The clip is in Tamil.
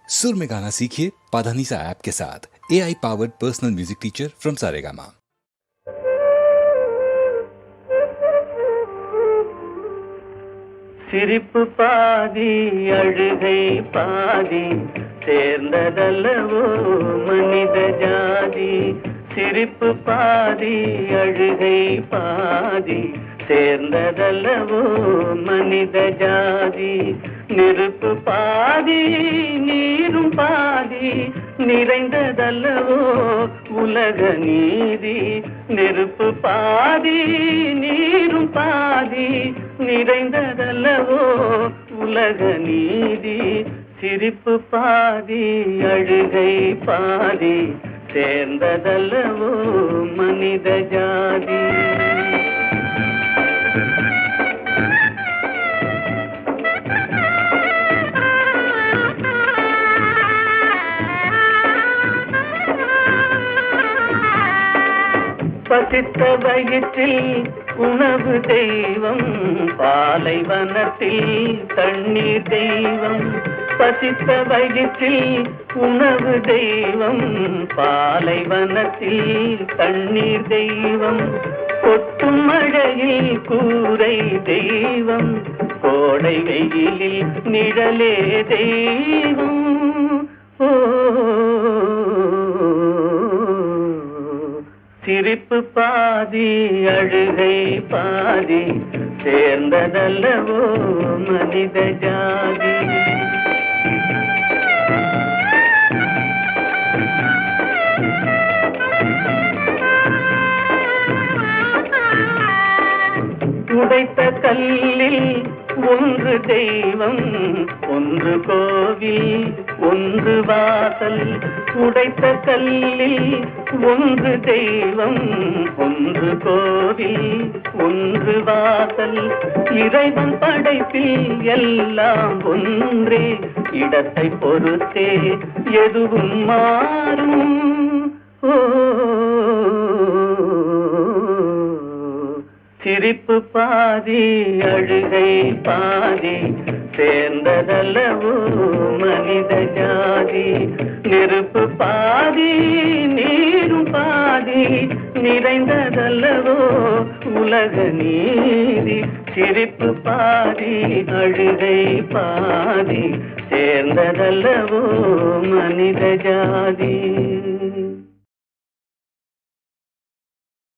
सुर में गाना सीखिए पाधानीसा ऐप के साथ। AI powered personal music teacher from Saregama. சிரிப்பு பாதி அழுகை பாதி சேர்ந்ததல்லவோ மனித ஜாதி. சிரிப்பு பாதி அழுகை பாதி சேர்ந்ததல்லவோ மனித ஜாதி. நெருப்பு பாதி நீரும் பாதி நிறைந்ததல்லவோ உலக நீதி. நெருப்பு பாதி நீரும் பாதி நிறைந்ததல்லவோ உலக நீதி. சிரிப்பு பாதி அழுகை பாதி சேர்ந்ததல்லவோ மனித ஜாதி. பசித்த வயிற்றில் உணவு தெய்வம், பாலைவனத்தில் தண்ணீர் தெய்வம். பசித்த வயிற்றில் உணவு தெய்வம், பாலைவனத்தில் தண்ணீர் தெய்வம். கொட்டும் மழையில் கூரை தெய்வம், கோடை வெயிலில் நிழலே தெய்வம். ஓ சிரிப்பு பாதி அழுகை பாதி சேர்ந்ததல்லவோ மனித ஜாதி. உடைத்த கல்லில் ஒன்று தெய்வம், ஒன்று கோவில், ஒன்று வாசல். உடைத்த கல்லில் ஒன்று தெய்வம், ஒன்று கோவில், ஒன்று வாசல். இறைவன் படைப்பில் எல்லாம் ஒன்றே, இடத்தை பொறுத்தே எதுவும் மாறும். ஓ சிரிப்பு பாதி அழுகை பாதி சேர்ந்ததல்லவோ மனித ஜாதி. நெருப்பு பாதி நீரும் பாதி நிறைந்ததல்லவோ உலக நீதி. சிரிப்பு பாதி அழுகை பாதி சேர்ந்ததல்லவோ மனித ஜாதி.